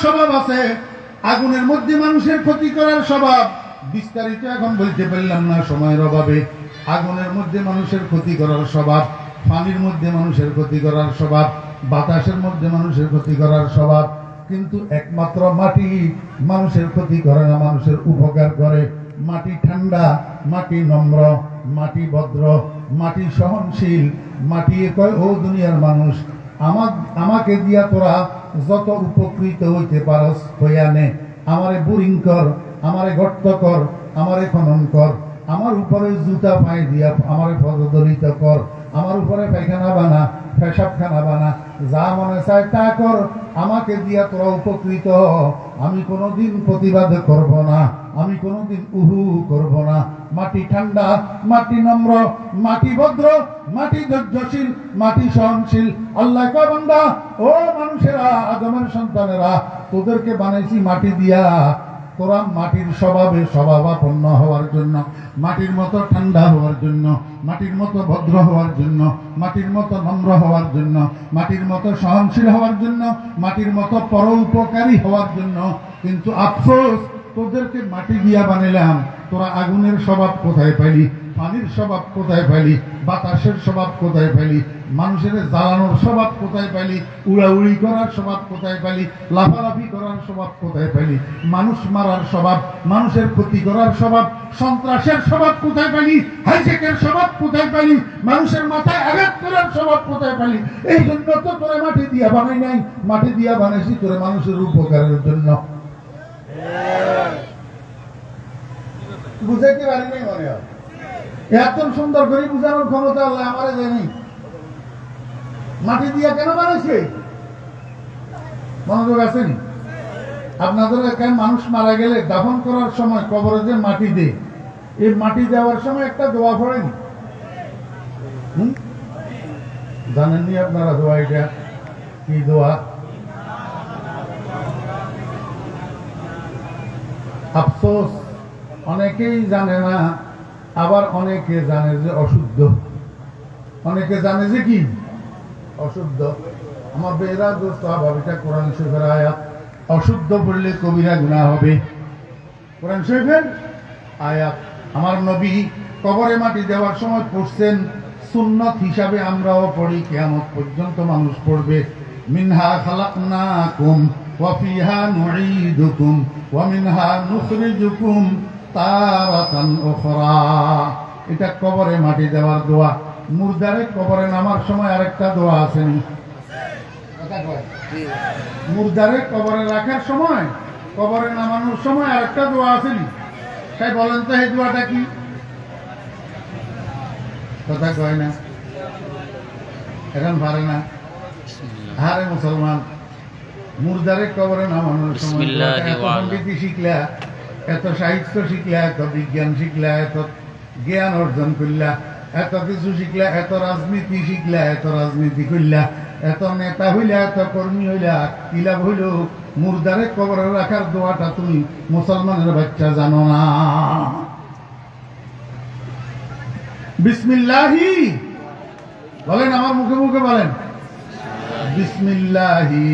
স্বভাব আছে, আগুনের মধ্যে মানুষের ক্ষতি করার স্বভাব। বিস্তারিত এখন বলতে পারলাম না সময়ের অভাবে। আগুনের মধ্যে মানুষের ক্ষতি করার স্বভাব, পানির মধ্যে মানুষের ক্ষতি করার স্বভাব, বাতাসের মধ্যে মানুষের ক্ষতি করার স্বভাব। কিন্তু একমাত্র মাটি মানুষের ক্ষতি করে না, মানুষের উপকার করে। মাটি ঠান্ডা, মাটি নম্র, মাটি ভদ্র, মাটি সহনশীল। মাটি কয়, ও দুনিয়ার মানুষ, আমাকে দিয়া তোরা যত উপকৃত হইতে পারস হইয়া নে। আমারে বোরিং কর, আমারে গর্ত কর, আমারে খনন কর, আমার উপরে জুতা পায়ে দিয়া আমারে পদদলিত কর, আমার উপরে পায়খানা বানা, পেশাবখানা বানা, যা মনে চায় তা কর, আমাকে দিয়া তোরা উপকৃত হ। আমি কোনোদিন প্রতিবাদ করব না, আমি কোনোদিন উহু করব না। মাটি ঠান্ডা, মাটি নম্র, মাটি ভদ্র, মাটি ধৈর্যশীল, মাটি সহনশীল। আল্লাহ কয়, বান্দা, ও মানুষেরা, আদমের সন্তানেরা, তোদেরকে বানাইছি মাটি দিয়া, তোরা মাটির স্বভাবে স্বভাবাপন্ন হওয়ার জন্য, মাটির মতো ঠান্ডা হওয়ার জন্য, মাটির মতো ভদ্র হওয়ার জন্য, মাটির মতো নম্র হওয়ার জন্য, মাটির মতো সহনশীল হওয়ার জন্য, মাটির মতো পরোপকারী হওয়ার জন্য। কিন্তু আফসোস, তোদেরকে মাটি দিয়া বানাইলাম, তোরা আগুনের স্বভাব কোথায় পাইলি, পানির স্বভাব কোথায় পাইলি, বাতাসের স্বভাব কোথায় পাইলি, মানুষের জ্বালানোর স্বভাব কোথায় পাইলি, উড়াউড়ি করার স্বভাব কোথায় পাইলি, লাফালাফি করার স্বভাব কোথায় পাইলি, মানুষ মারার স্বভাব, মানুষের ক্ষতি করার স্বভাব, সন্ত্রাসের স্বভাব কোথায় পাইলি, হাইজেকের স্বভাব কোথায় পাইলি, মানুষের মাথায় আঘাত করার স্বভাব কোথায় পাইলি? এই জন্য তো তোরে মাটি দিয়া বানাই নাই, মাটি দিয়া বানাইছি তোরে মানুষের উপকারের জন্য। বুঝাইতে পারি নাই মনে হয়, এত সুন্দর করে বুঝানোর ক্ষমতা আল্লাহ আমারে দেয়নি। মাটি দিয়া কেন বানাইছে মনোযোগ আছেন? আপনাদের এলাকায় মানুষ মারা গেলে দাফন করার সময় কবরে যে মাটি দেয়, এই মাটি দেওয়ার সময় একটা দোয়া পড়েনি? জানেননি আপনারা দোয়া? এটা কি দোয়া? আফসোস, অনেকেই জানে না, আবার অনেকে জানে যে অশুদ্ধ, অনেকে জানে যে কি অশুদ্ধ। আমার বেরা দোস্ত ভাবিটা কোরআন শরীফের আয়াত, অশুদ্ধ পড়লে কবিরা গুনাহ হবে। কোরআন শরীফের আয়াত আমার নবী কবরে মাটি দেওয়ার সময় পড়ছেন, সুন্নত হিসাবে আমরাও পড়ি, কিয়ামত পর্যন্ত মানুষ পড়বে। মিনহা খালাকনাকুম ওয়া ফিহা নুঈদুকুম ওয়া মিনহা নুখরিজুকুম তারাতান উখরা। এটা কবরে মাটি দেওয়ার দোয়া। মুর্দারে কবরে নামার সময় আরেকটা দোয়া আছে নি? মুর্দারে কবরে রাখার সময়, কবরে নামানোর সময় আরেকটা দোয়া আছে নি? তাই বলেন তো, এই দোয়াটা কি? কথা কয় না, এখন পারে না। আরে মুসলমান, মুর্দারে কবরে নামানোর সময় এত সঙ্গীতি শিখলা, এত সাহিত্য শিখলা, এত বিজ্ঞান শিখলা, এত জ্ঞান অর্জন করলা, এত কিছু শিখলা, এত রাজনীতি শিখলা, এত রাজনীতি করলা, এত নেতা হইলা, এত কর্মী হইলা, কি লাভ হইল? মুর্দারে কবরে রাখার দোয়াটা তুমি মুসলমানের বাচ্চা জানো না। বিসমিল্লাহি বলেন, আমার মুখে মুখে বলেন, বিসমিল্লাহি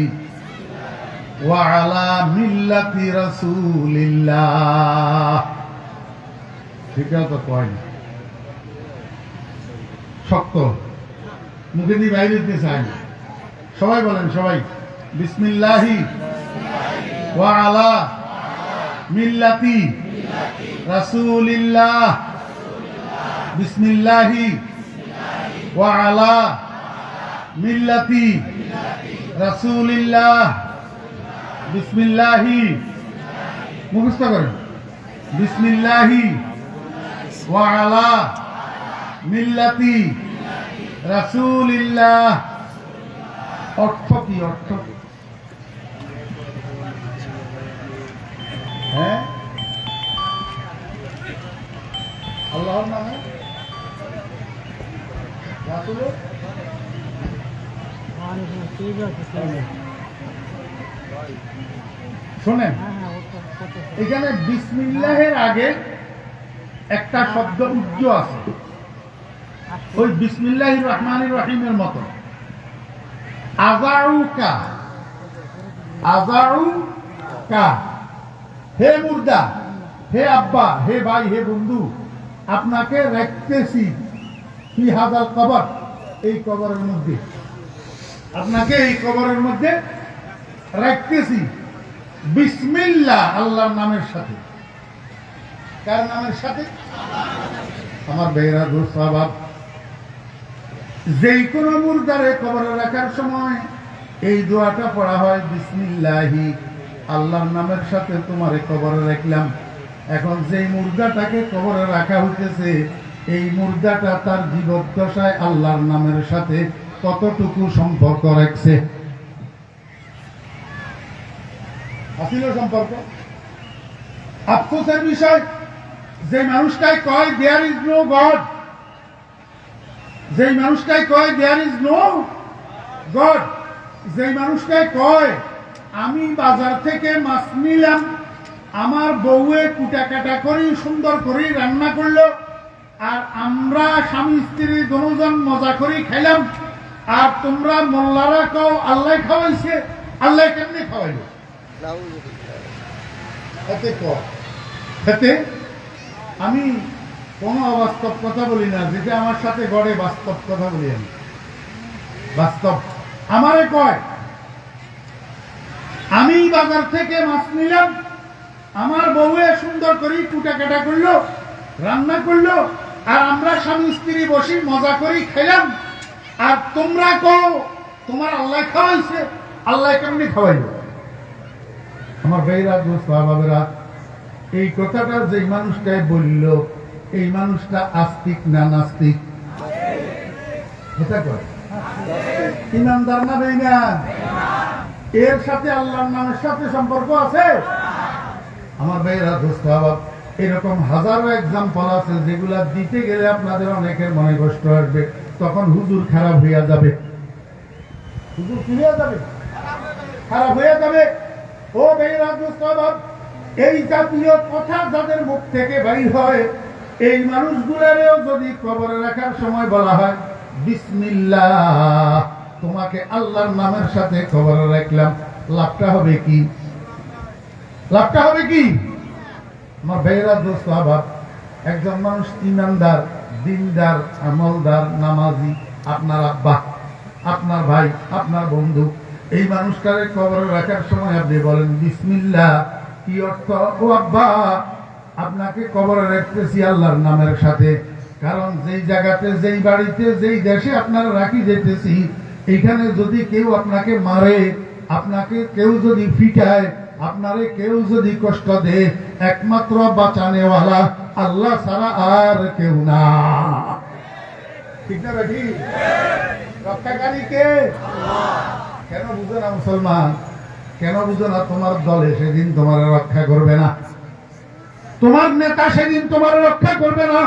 ওয়া আলা মিল্লাতি রাসূলিল্লাহ। ঠিক আছে, কয় না, শক্ত, মুখে দিয়ে বাইরে দিতে চায় না। সবাই বলেন, সবাই, বিসমিল্লাহি ওয়া আলা মিল্লাতি রাসূলিল্লাহ। বিসমিল্লাহি ওয়া আলা মিল্লাতি রাসূলিল্লাহ। বিসমিল্লাহি, মুখস্থ করেন, বিসমিল্লাহি ওয়া আলা মিল্লাতি রাসূলিল্লাহ। অর্থ কি? অর্থ হ্যাঁ, আল্লাহর নামে রাসূলের শোনেন, এখানে বিসমিল্লাহের আগে একটা শব্দ উজ্জ আছে, ওই বিসমিল্লাহির রহমানির রহিমের মতো। আযাউকা, আজাউ কা, হে মুর্দা, হে আব্বা, হে ভাই, হে বন্ধু, আপনাকে রাখতেছি ফি হাজাল কবর, এই কবরের মধ্যে, আপনাকে এই কবরের মধ্যে রাখতেছি বিসমিল্লাহ, আল্লাহর নামের সাথে। কার নামের সাথে? আমার ভাইরা দোস্ত বাপ, যেই কোন মুর্দারে কবরে রাখার সময় এই দোয়াটা পড়া হয়, বিসমিল্লাহি, আল্লাহর নামের সাথে তোমারে কবরে রাখলাম। এখন যেই মুর্দাটাকে কবরে রাখা হইতেছে, এই মুর্দাটা তার জীবদ্দশায় আল্লাহর নামের সাথে কতটুকু সম্পর্ক রাখছে? আসিল সম্পর্ক? আফসোসের বিষয়, যে মানুষটাই কয় দেয়ার ইজ নো গড, যেই মানুষটাই কয় দেয়ার ইজ নো গড, যেই মানুষটাই কয় আমি বাজার থেকে মাছ নিলাম, আমার বউয়ে কুটা কাটা করি সুন্দর করে রান্না করলো, আর আমরা স্বামী স্ত্রী দুজন মজা করে খাইলাম, আর তোমরা মোল্লারা কও আল্লাহ খাওয়াইছে, আল্লাহ কেমনে খাওয়াইল? এতে আমি কোন অবাস্তব কথা বলি না, যেটা আমার সাথে গড়ে বাস্তব কথা বলি। আমি বাস্তব, আমারে কয় আমি বাজার থেকে মাছ নিলাম, আমার বউয়ে সুন্দর করে কুটা কাটা করলো, রান্না করলো, আর আমরা স্বামী স্ত্রী বসি মজা করে খাইলাম, আর তোমরা কও তোমার আল্লাহ খাওয়াইছে, আল্লাহ কেমনি খাওয়াইল? আমার ভাইরা দোস্ত বাবারা, এই কথাটা যে মানুষটাই বলল, এই মানুষটা আস্তিক না নাস্তিক? এটা করে ইমানদার না বেঈমান? এর সাথে আল্লাহর নামের সাথে সম্পর্ক আছে? আমার ভাইরা দোস্ত বাবা, এরকম হাজারো এক্সাম্পল আছে, যেগুলা দিতে গেলে আপনাদের অনেকের মনে কষ্ট আসবে, তখন হুজুর খারাপ হইয়া যাবে, হুজুর কি হইয়া যাবে? খারাপ হইয়া যাবে। ও ভাইরা দোস্ত বাবা, এই জাতীয় কথা যাদের মুখ থেকে বাইর হয়, এই মানুষগুলোরেও যদি কবরে রাখার সময় বলা হয় বিসমিল্লাহ, তোমাকে আল্লাহর নামের সাথে কবরে রাখলাম, লাভটা হবে কি? লাভটা হবে কি? আমার ভাইয়েরা দোস্ত বাবা, একজন মানুষ ইমানদার, দিনদার, আমলদার, নামাজি, আপনার আব্বা, আপনার ভাই, আপনার বন্ধু, এই মানুষটারে কবরে রাখার সময় আপনি বলেন বিসমিল্লাহ, কি অর্থ? ও আব্বা, আপনাকে কবরে রাখতেছি আল্লাহর নামের সাথে, কারণ যেই জায়গাতে, যেই বাড়িতে, যেই দেশে আপনারা রাখি যেতেছি, এখানে যদি কেউ আপনাকে মারে, আপনাকে কেউ যদি ফিটায়, আপনারে কেউ যদি কষ্ট দেয়, একমাত্র বাঁচানেওয়ালা আল্লাহ ছাড়া আর কেউ না। ঠিক না বেঠি? রক্ষাকারী কে? কেন বুঝো না মুসলমান? কেন বুঝো না? তোমার দলে সেদিন তোমার রক্ষা করবে না, তোমার নেতা সেদিন তোমার রক্ষা করবে না,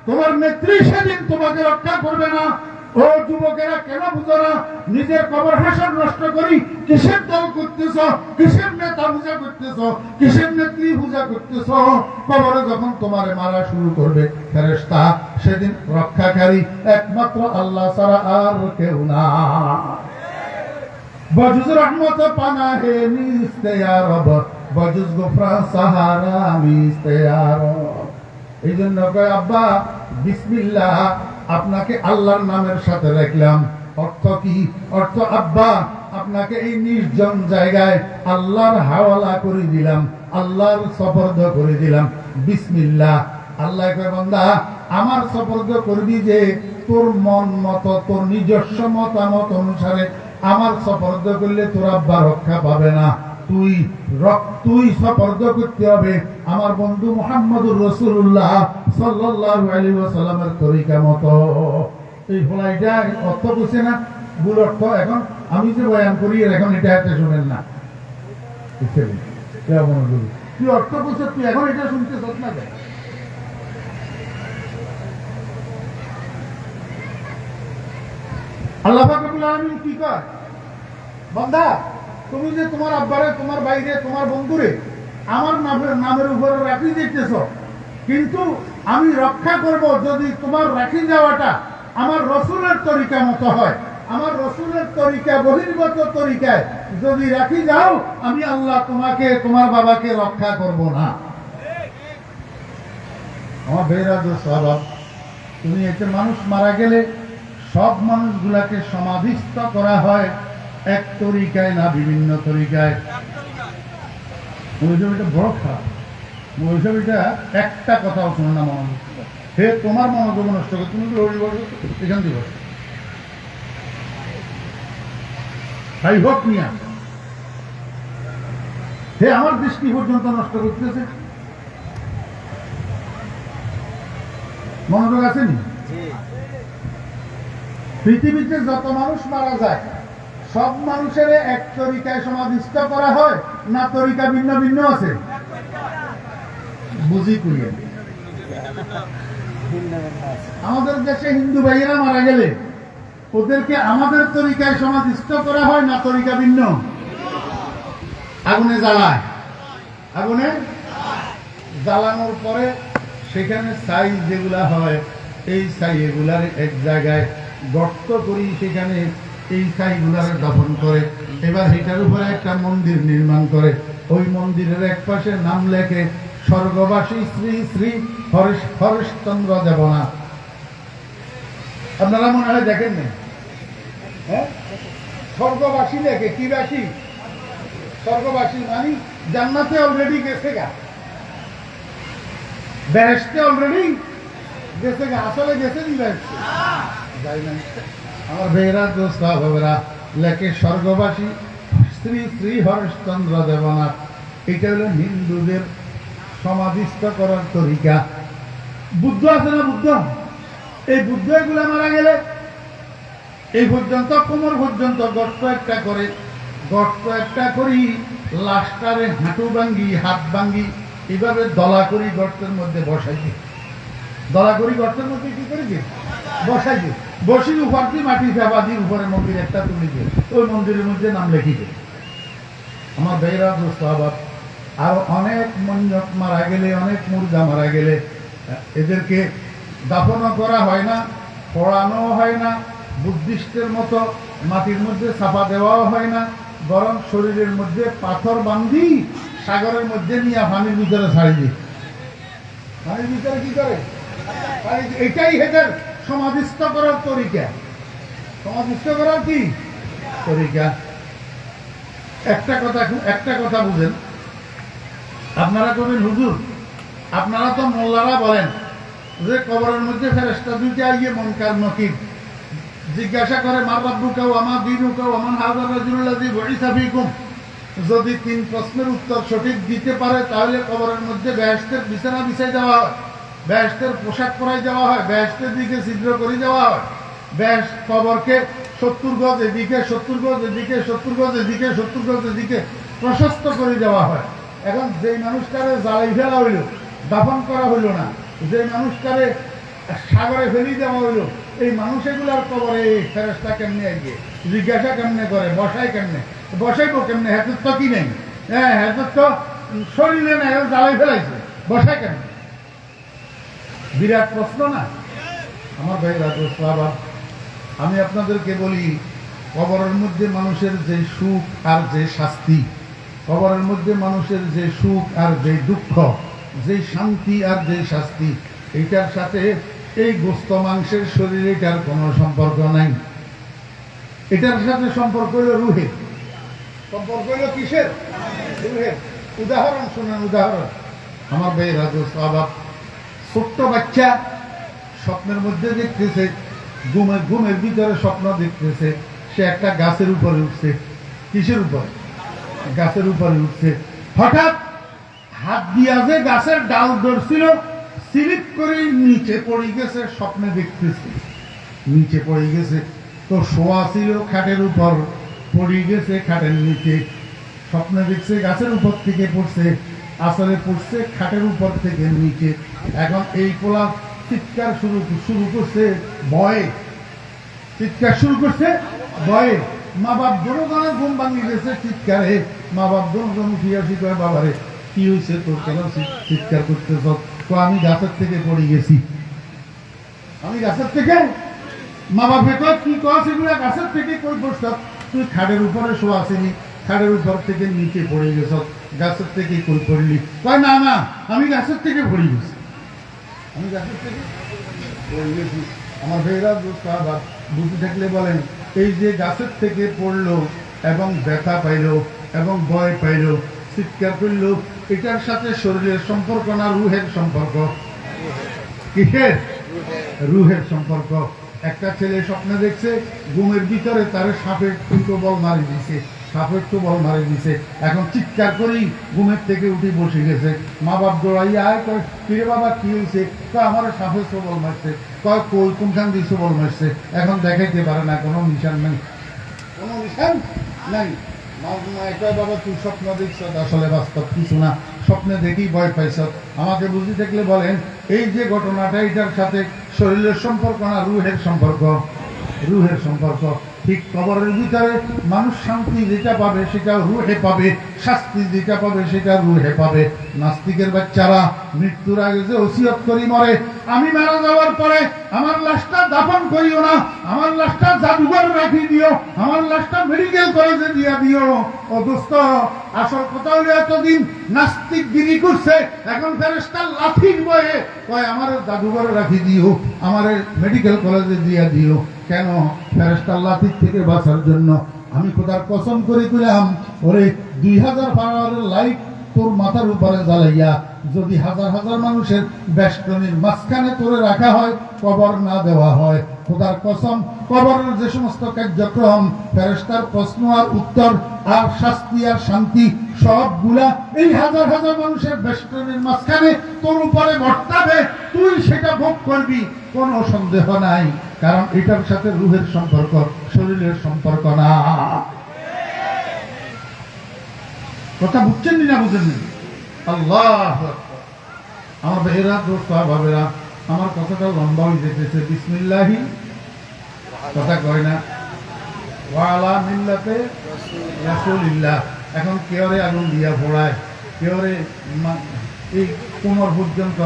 তোমার নেত্রী সেদিন তোমাকে রক্ষা করবে না। ও যুবকেরা, কেন বুঝো না? নিজের কবর হাসর নষ্ট করি কিসের দল করতেছ? কিসের নেতা পূজা করতেছ? কিসের নেত্রী পূজা করতেছ? কবরে যখন তোমারে মারা শুরু করবে ফেরেশতা, সেদিন রক্ষাকারী একমাত্র আল্লাহ ছাড়া আর কেউ না। বজুজ রহমত পানা হে নিস্তে ইয়া রব, বজুজ গুফরান সাহারা মিস্তে ইয়া রব। এই জন্য কয় আব্বা বিসমিল্লাহ, আপনাকে আল্লাহর নামের সাথে রাখলাম। অর্থ কি? অর্থ আব্বা, আপনাকে এই নির্জন জায়গায় আল্লাহর হাওয়ালা করে দিলাম, আল্লাহর সপর্দ করে দিলাম। বিসমিল্লাহ। আল্লাহ কয় বান্দা, আমার সপর্দ করবি যে তোর মন মতো, তোর নিজস্ব মতামত অনুসারে আমার সপর্দ করলে তোর আব্বা রক্ষা পাবে না। তুই সপর্দ করতে হবে আমার বন্ধু মুহাম্মদুর রাসূলুল্লাহ সাল্লাল্লাহু আলাইহি ওয়াসাল্লামের তরিকা মতো। এই ফলাইটা অর্থ বুঝছে না? ভুল অর্থ। এখন আমি যে বয়ান করি, এখন এটা একটা শুনেন না, তুই অর্থ বুঝছ, তুই এখন এটা শুনতে চাস না। আল্লাহ পাক রব্বুল আলামিন কি কয়? বান্দা, তুমি যে তোমার আব্বারে, তোমার ভাইরে, তোমার বন্ধুরে আমার নামের উপরে রাখি দিতেছ, কিন্তু আমি রক্ষা করব যদি তোমার রাখি যাওয়াটা আমার রসুলের তরিকা মতো হয়। আমার রসুলের তরিকা বহির্গত তরিকায় যদি রাখি যাও, আমি আল্লাহ তোমাকে তোমার বাবাকে রক্ষা করব না। আমার বেরাদ স্বভাব, তুমি এতে মানুষ মারা গেলে সব মানুষগুলাকে সমাধিস্থ করা হয় এক তরিকায় না বিভিন্ন তরিকায়। মৌলভীটা বড় খারাপ, মৌলভীটা একটা কথাও শোনো না মনোযোগ। হে তোমার মনোযোগ নষ্ট করে তুমি এখান দিয়ে বসো, তাই হোক নিয়া হে আমার দৃষ্টি পর্যন্ত নষ্ট করতেছে। মনোযোগ আসেনি? পৃথিবীতে যত মানুষ মারা যায় সব মানুষের এক তরিকায় সমাধিস্থ করা হয় না তরিকা ভিন্ন ভিন্ন আছে? বুঝি করিয়া আমাদের দেশে হিন্দু ভাইয়েরা মারা গেলে ওদেরকে আমাদের তরিকায় সমাধিস্থ করা হয় না তরিকা ভিন্ন? আগুনে জ্বালায়, আগুনে জ্বালানোর পরে সেখানে ছাই যেগুলা হয় এই ছাই এগুলার এক জায়গায় গর্ত করি, সেখানে এই ছাইগুলার দাফন করে। এবার এটার উপরে একটা মন্দির নির্মাণ করে, ওই মন্দিরের এক পাশে নাম লেখে স্বর্গবাসী শ্রী শ্রী হরেশচন্দ্র দেবনাথ। আপনারা মনে হয় দেখেন না? হ্যাঁ, স্বর্গবাসী লেখে কি বাসী? স্বর্গবাসী মানে জান্নাতে অলরেডি গেছে গা, বেহেশতে অলরেডি গেছে গা। আসলে গেছে নি বেহেশতে? যাই না। আমার বেহরা দোস্ত বাবেরা লেখে স্বর্গবাসী শ্রী শ্রী হরেশচন্দ্র দেবনাথ। এটা হলো হিন্দুদের সমাধিস্থ করার তরিকা। বুদ্ধ আছে না? বুদ্ধ, এই বুদ্ধ এগুলা মারা গেলে এই পর্যন্ত কোমর পর্যন্ত গর্ত একটা করে, গর্ত একটা করি লাস্টারে হাঁটু ভাঙ্গি হাত ভাঙ্গি এইভাবে দলা করি গর্তের মধ্যে বসাই দিই। দলা করি গর্তের মধ্যে কি করে দিই? বসাই দিই। বসি উপর দিয়ে মাটি চাপা দিয়ে উপরে মন্দির একটা তুলে দিয়ে ওই মন্দিরের মধ্যে নাম লিখি দিই। আমার বেহরা দোস্তাবাদ আর অনেক মঞ্জক মারা গেলে, অনেক মুর্গা মারা গেলে এদেরকে দাফনও করা হয় না, পড়ানো হয় না, বুদ্ধিস্টের মতো মাটির মধ্যে চাপা দেওয়াও হয় না, বরং শরীরের মধ্যে পাথর বান্ধি সাগরের মধ্যে নিয়ে পানির ভিতরে ছাড়ি দিই। পানির ভিতরে কি করে? এটাই হেদের সমাধিস্থ করার তরিকা। সমাধিস্থ করার কি তরিকা? একটা কথা বুঝেন, আপনারা কবেন হুজুর, আপনারা তো মোল্লারা বলেন যে কবরের মধ্যে ফেরেশতা দুইটা আইয়ে মুনকার নকির জিজ্ঞাসা করে মার রাব্বুকা ওয়া মা দীনুকা ওয়া মান হাযার রাজুলুল্লাযী বুইসা ফীকুম। যদি 3 প্রশ্নের উত্তর সঠিক দিতে পারে তাহলে কবরের মধ্যে বেহেশতের বিছানা বিছাই দেওয়া হয়, বেহেশতের পোশাক পরাই দেওয়া হয়, বেহেশতের দিকে ছিদ্র করে দেওয়া হয়, বেহেশত কবরকে 70 গজ এদিকে 70 গজ এদিকে 70 গজ এদিকে 70 গজ এদিকে প্রশস্ত করে দেওয়া হয়। এখন যেই মানুষটারে জ্বালাই ফেলা হইল, দাফন করা হইল না, যে মানুষটারে সাগরে ফেলি দেওয়া হইল, এই মানুষ এগুলার কবরে ফেরেশতা কেমনে আইবে? জিজ্ঞাসা কেমনে করে? বসাই কেমনে? বসাইবো কেমনে? হেতুর তো কি নেই, হ্যাঁ হেতুর তো শরীরে নেই, জ্বালাই ফেলাইছে, বসাই কেমনে? বিরাট প্রশ্ন না? আমার ভাইরা দোস্ত বাবা, আমি আপনাদেরকে বলি কবরের মধ্যে মানুষের যে সুখ আর যে শাস্তি, কবরের মধ্যে মানুষের যে সুখ আর যে দুঃখ, যে শান্তি আর যে শাস্তি, এইটার সাথে এই গোস্ত মাংসের শরীরে এটার কোনো সম্পর্ক নাই। এটার সাথে সম্পর্ক হইল রুহের। সম্পর্ক হইল কিসের? রুহের। উদাহরণ শোনেন, উদাহরণ। আমার ভাইরা দোস্ত বাবা, ছোট্ট বাচ্চা স্বপ্নের মধ্যে দেখতেছে, ঘুমের ভিতরে স্বপ্ন দেখতেছে সে একটা গাছের উপরে উঠছে। কিসের উপরে? গাছের উপরে উঠছে। হঠাৎ হাত দিয়া যে গাছের ডাল ধরছিল, স্লিপ করে নিচে পড়ে গেছে। স্বপ্নে দেখতেছে নিচে পড়ে গেছে, তো শোয়া ছিল খাটের উপর, পড়ে গেছে খাটের নিচে। স্বপ্নে দেখছে গাছের উপর থেকে পড়ছে, আসলে পড়ছে খাটের উপর থেকে নিচে। এখন এই পোলা চিৎকার শুরু করছে ভয়ে, চিৎকার শুরু করছে ভয়ে। মা বাপ দুজনের ঘুম ভাঙি গেছে চিৎকারে। মা বাপ দুজন উঠিয়া কয়, বাবারে কি হয়েছে তোর, কেন চিৎকার করতেছ? তো আমি গাছের থেকে পড়ে গেছি, আমি গাছের থেকে মা বাপে তো কি কস এগুলা গাছের থেকে কই পড়ছ, তুই খাটের উপরে শোয়া আসেনি, খাটের উপর থেকে নিচে পড়ে গেছ, গাছের থেকে কই পড়লি? কয় না না, আমি গাছের থেকে পড়ে গেছি, আমি গাছের থেকে পড়ে গেছি। আমার ভাইরা আবার বুঝে থাকলে বলেন, এই যে গাছের থেকে পড়লো এবং ব্যথা পাইলো এবং ভয় পাইলো, চিৎকার করলো, এটার সাথে শরীরের সম্পর্ক না রুহের সম্পর্ক? কিসের? রুহের সম্পর্ক। একটা ছেলে স্বপ্নে দেখছে ঘুমের ভিতরে তার সাপের টুকরো বল মারি দিছে, সাপের তো বল মারি দিছে, এখন চিৎকার করেই ঘুমের থেকে উঠে বসে গেছে। মা বাপ দৌড়াইয়া আয়, কয় কিরে বাবা কি হয়েছে? কয় আমার সাপের সবল মারছে। কয় কই কোনখান দিয়ে সবল মারছে? এখন দেখাইতে পারে না, কোনো নিশান নাই, কোনো নিশান নাই। বাবা তুই স্বপ্ন দেখছ, আসলে বাস্তব কিছু না, স্বপ্নে দেখেই ভয় পাইছ। আমাকে বুঝে থাকলে বলেন, এই যে ঘটনাটা এটার সাথে শরীরের সম্পর্ক না রুহের সম্পর্ক? রুহের সম্পর্ক। ঠিক কবরের ভিতরে মানুষ শান্তি যেটা পাবে সেটা রুহে পাবে, শাস্তি যেটা পাবে সেটা রুহে পাবে। নাস্তিকের বাচ্চারা মৃত্যুর আগে যে ওসিয়ত করি মরে, আমি মারা যাওয়ার পরে আমার লাশটা দাফন করিও না, আমার লাশটা জাদুঘর রাখি দিও, আমার লাশটা মেডিকেল কলেজে দিয়া দিও। ও দোস্ত, আসল কথা হলো এতদিন নাস্তিক গিরি করছে, এখন ফেরেশতা লাঠির বয়ে কয় আমার জাদুঘরে রাখি দিও, আমার মেডিকেল কলেজে দিয়া দিও। কেন? ফেরেশতার লাঠির থেকে বাঁচার জন্য। আমি খোদার কসম করে কইলাম, ওরে 2000 পাওয়ারের লাইট তোর মাথার উপরে জ্বালাইয়া যদি হাজার হাজার মানুষের বেষ্টনীর মাঝখানে তোরে রাখা হয়, কবর না দেওয়া হয়, খোদার কসম কবরের যে সমস্ত কার্যক্রম, ফেরেশতার প্রশ্ন আর উত্তর আর শাস্তি আর শান্তি সবগুলা এই হাজার হাজার মানুষের বেষ্টনীর মাঝখানে তোর উপরে বর্তাবে, তুই সেটা ভোগ করবি, কোনো সন্দেহ নাই। কারণ এটার সাথে রুহের সম্পর্ক, শরীরের সম্পর্ক না। কথা বুঝছেন না বুঝেন? আল্লাহ, আমার ভাইয়েরা, দোস্ত ভাবেরা, আমার কথাটা লম্বা হয়ে যেতেছে। বিসমিল্লাহি কথা কয় না, ওয়ালা মিল্লাতে রাসূলিল্লাহ। এখন কেউরে আগুন দিয়া ফোড়ায়, কেউরে এই কোমর পর্যন্ত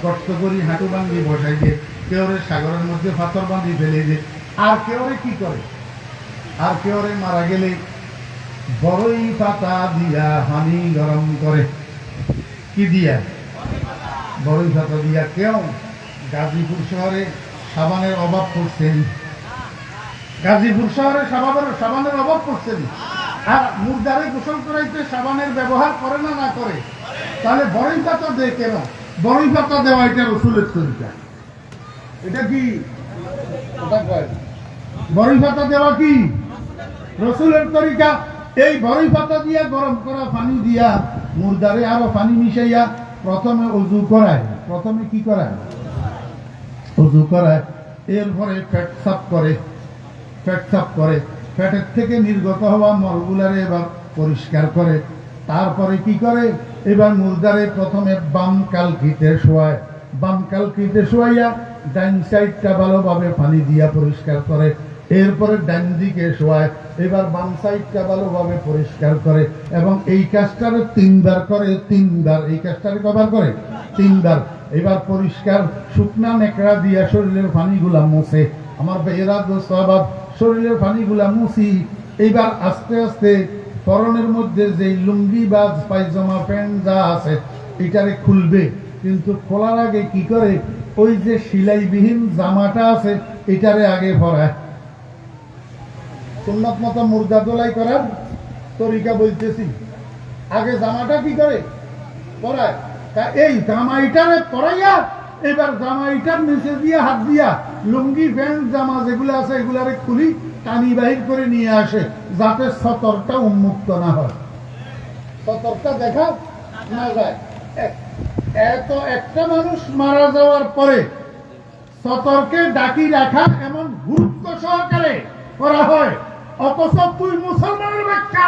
কষ্ট করি হাঁটু বান্ধি বসাই দিয়ে, কেউরে সাগরের মধ্যে পাথর বান্ধি ফেলে দিয়ে, আর কেউরে কি করে, আর কেউরে মারা গেলে বড়ই পাতা দিয়া পানি গরম করে। কি দিয়া? বড়ই পাতা দিয়া। কেউ গাজীপুর শহরে সাবানের অভাব পড়ছেন, গাজীপুর শহরে সাবানের অভাব পড়ছেন, আর মুর্দারে গোসল করাইতে সাবানের ব্যবহার করে না না করে, তাহলে বড়ই পাতা দেয় কেন? বড়ই পাতা দেওয়া এটা রসুলের তরিকা। এটা কি বড়ই পাতা দেওয়া কি রসুলের তরিকা? এই বড়ই পাতা দিয়া গরম করা পানি দিয়া মুর্দারে আরো পানি মিশাইয়া প্রথমে অজু করায়। প্রথমে কি করায়? অজু করায়। এরপরে পেট সাফ করে, পেট সাফ করে, পেটের থেকে নির্গত হওয়া মলগুলারে এবার পরিষ্কার করে। তারপরে কি করে? এবার মুর্দারে প্রথমে বাম কালকিতে শোয়ায়, বাম কালকিতে শোয়াইয়া ডাইন সাইডটা ভালোভাবে পানি দিয়া পরিষ্কার করে। এরপরে ডান দিকে শোয়ায়, এবার বাম সাইডটা ভালোভাবে পরিষ্কার করে এবং এই কাজটারে 3 বার করে, 3 বার এই কাজটারে কভার করে 3 বার। এবার পরিষ্কার শুকনা নেকড়া দিয়া শরীরের পানিগুলা মুছে। আমার ভাইয়েরা, দোস্ত আবার শরীরের পানিগুলা মুছি। এইবার আস্তে আস্তে পরনের মধ্যে যে লুঙ্গি বা পায়জামা প্যান্ট যা আছে এটারে খুলবে, কিন্তু খোলার আগে কি করে? ওই যে সিলাইবিহীন জামাটা আছে এটারে আগে পরায়। সুন্নাত মতো মুর্দা দোলাই করার তরিকা বলতেছি। আগে জামাটা কি করে? পরায়। এই জামাইটারে পরাইয়া এবার জামাইটার নিচে দিয়া হাত দিয়া লুঙ্গি প্যান্ট জামা যেগুলো আছে এগুলারে খুলি টানি বাহির করে নিয়ে আসে, যাতে সতরটা উন্মুক্ত না হয়, সতরটা দেখা না যায়। এত একটা মানুষ মারা যাওয়ার পরে সতর্কে ডাকি রাখা এমন গুরুত্ব সহকারে করা হয়, অথচ তুই মুসলমানের বাচ্চা,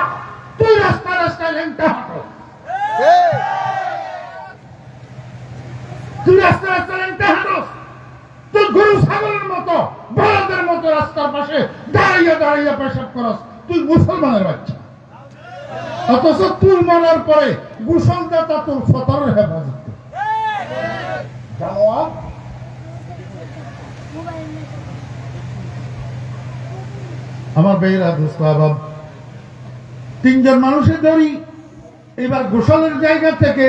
তুই রাস্তা রাস্তায় ল্যাংটা হাঁটো, তুই রাস্তা রাস্তায় ল্যাংটা হাঁটো, তুই গরু ছাগলের মতো বলদের মতো রাস্তার পাশে দাঁড়াইয়া দাঁড়াইয়া পেশাব করস, তুই মুসলমানের বাচ্চা। অথচ তুই মরার পরে গোসলদাতা তোর সতরের হেফাজত জানোয়ার। আমার ভাইয়েরা দোস্ত আবাব, তিনজন মানুষের ধরি এবার গোসলের জায়গা থেকে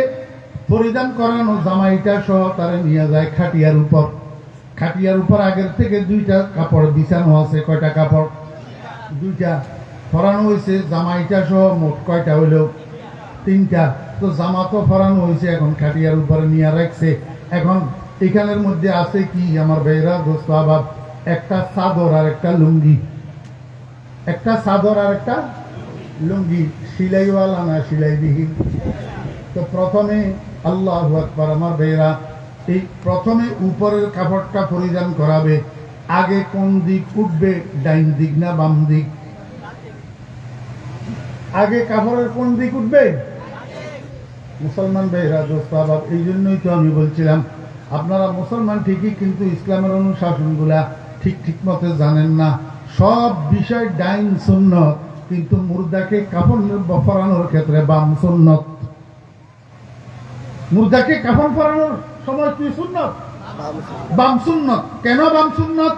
পরিধান করানো জামাইটা সহ তারা নিয়ে যায় খাটিয়ার উপর। খাটিয়ার উপর আগের থেকে দুইটা কাপড় বিছানো আছে। কয়টা কাপড়? দুইটা ফরানো হয়েছে। জামাইটা সহ মোট কয়টা হইল? তিনটা। তো জামা তো ফরানো হয়েছে, এখন খাটিয়ার উপরে নিয়ে রাখছে। এখন এখানের মধ্যে আছে কি আমার ভাইরা দোস্ত আবাব? একটা চাদর আর একটা লুঙ্গি। একটা চাদর আর একটা লুঙ্গি, সিলাইওয়ালা না সিলাইবিহীন। তো প্রথমে আল্লাহু আকবার আমার ভাইরা, এই প্রথমে উপরের কাপড়টা পরিধান করাবে। আগে কোন দিক উঠবে? ডাইন দিক না বাম দিক? আগে কাপড়ের কোন দিক উঠবে? মুসলমান ভাইরা দোস্ত আবাব, এই জন্যই তো আমি বলছিলাম আপনারা মুসলমান ঠিকই, কিন্তু ইসলামের অনুশাসনগুলা ঠিক মতো জানেন না। সব বিষয় ডাইন সুন্নত, কিন্তু মুর্দাকে কাফন পরানোর ক্ষেত্রে বাম সুন্নত। মুর্দাকে কাফন পরানোর সময় কি সুন্নত? বাম সুন্নত। কেন বাম সুন্নত?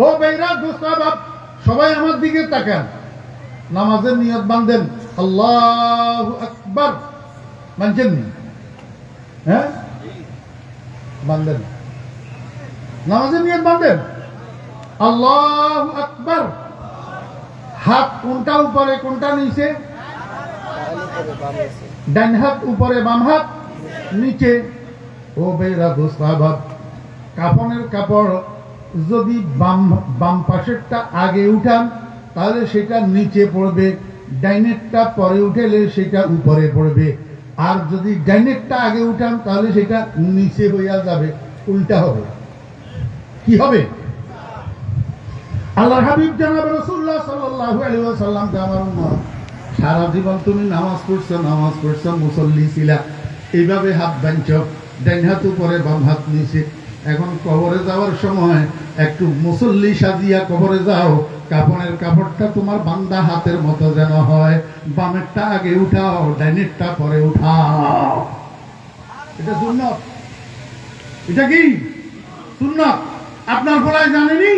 ও ভাইরা দোস্ত আবাব, সবাই আমার দিকে তাকান। নামাজের নিয়ত বাঁধেন, আল্লাহু আকবার, মানছেন? হ্যাঁ, বাঁধেন। নামাজের নিয়ত বাঁধেন, আল্লাহু আকবার। হাত কোনটা উপরে কোনটা নিচে? ডান হাত উপরে, বাম হাত নিচে। ও ভাইরা দোস্ত আবাব, কাফনের কাপড় যদি বাম পাশেরটা আগে উঠান তাহলে সেটা নিচে পড়বে, ডাইনেরটা পরে উঠেলে সেটা উপরে পড়বে। আর যদি ডাইনেরটা আগে উঠান তাহলে সেটা নিচে হইয়া যাবে, উল্টা হবে। কি হবে? আল্লাহর হাবিব জনাব রাসূলুল্লাহ সাল্লাল্লাহু আলাইহি ওয়াসাল্লাম, আমার উম্মত, সারা জীবন তুমি নামাজ পড়ছো, মুসল্লি ছিলা, এইভাবে হাত বাঁধছ, ডাইন হাত উপরে বাম হাত নিচে। এখন কবরে যাওয়ার সময় একটু মুসল্লি সাজিয়া কবরে যাও, কাফনের কাপড়টা তোমার বান্দা হাতের মতো যেন হয়। বামেরটা আগে উঠাও, ডাইনেরটা পরে উঠাও। এটা সুন্নাত। এটা কি সুন্নাত? আপনার বলায় জানেনি?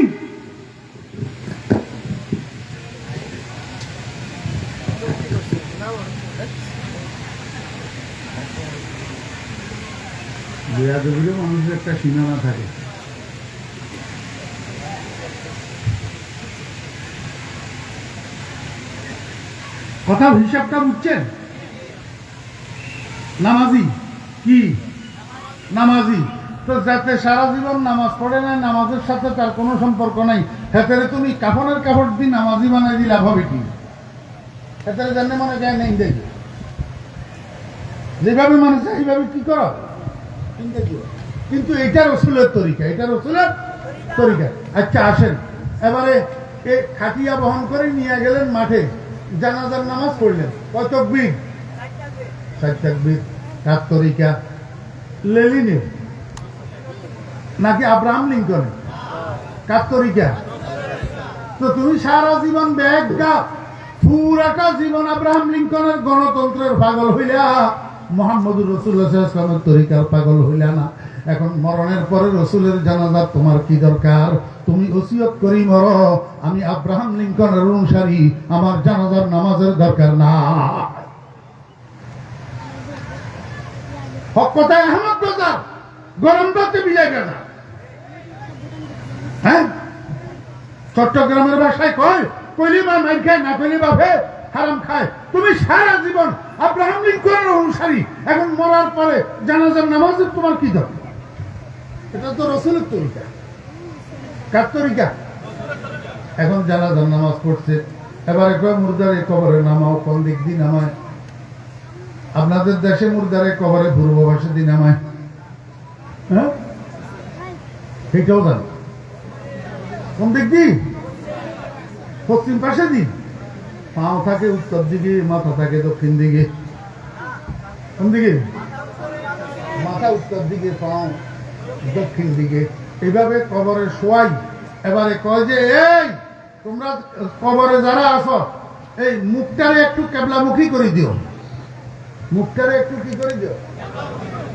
বেয়াদবিরও মানুষের একটা সীমানা থাকে। কথা হিসাবটা বুঝছেন? নামাজি কি? নামাজি তো যাতে সারা জীবন নামাজ পড়ে না, নামাজের সাথে তার কোনো সম্পর্ক নাই, হেতারে তুমি কাফনের কাপড় দিয়ে নামাজি বানাই দিলে লাভ হবে কি? হেতারে জানে মনে যায় নেই দেখে, যেভাবে মানুষ এইভাবে কি করো, কিন্তু এটা রসুলের তরিকা, এটা রসুলের তরিকা। আচ্ছা আসেন, এবারে এই খাটিয়া বহন করে নিয়ে গেলেন মাঠে, জানাজার নামাজ পড়লেন, কয় তাকবীর? 4 তাকবীর। কার তরিকা? লেনিনের নাকি আব্রাহাম লিঙ্কন? কার তরিকা? তো তুমি সারা জীবন ব্যাগটা পুরাটা জীবন আব্রাহাম লিঙ্কনের গণতন্ত্রের পাগল হইলা, মুহাম্মদুর রাসূলুল্লাহ সাল্লাল্লাহু আলাইহি ওয়াসাল্লামের তরিকার পাগল হইলা না। এখন মরণের পরে রসুলের জানাজা তোমার কি দরকার? তুমি ওসিয়ত করি মরো, আমি আব্রাহাম লিঙ্কনের অনুসারী, আমার জানাজার নামাজের দরকার না। হক কথায় আহমদ বাজার, গরম বাতে বিলাই বেড়া। হ্যাঁ, চট্টগ্রামের ভাষায় কয়, কইলি বা মাইর খায়, না কইলি বাপে হারাম খায়। তুমি সারা জীবন আব্রাহাম লিঙ্কনের অনুসারী, এখন মরার পরে জানাজার নামাজের তোমার কি দরকার? এটা তো রসুলের তরিকা। কার তরিকা? এখন জানাজার নামাজ পড়ছে, এবারে কয় মুর্দারে কবরে নামাও। কোন দিক দিয়ে নামায়? আপনাদের দেশে মুর্দারে কবরে পূর্ব পাশে দিয়ে নামায়। হ্যাঁ, সেটাও জানো। কোন দিক দিয়ে? পশ্চিম পাশে দিন। পাও থাকে উত্তর দিকে, মাথা থাকে দক্ষিণ দিকে। কোন দিকে? মাথা উত্তর দিকে, পাও দক্ষিণ দিকে। এইভাবে কবরে শোয়াই। এবারে কয় যে এই তোমরা কবরে যারা আছো, এই মুখটারে একটু কেবলামুখী করে দিও। মুখটারে একটু কি করে দিও?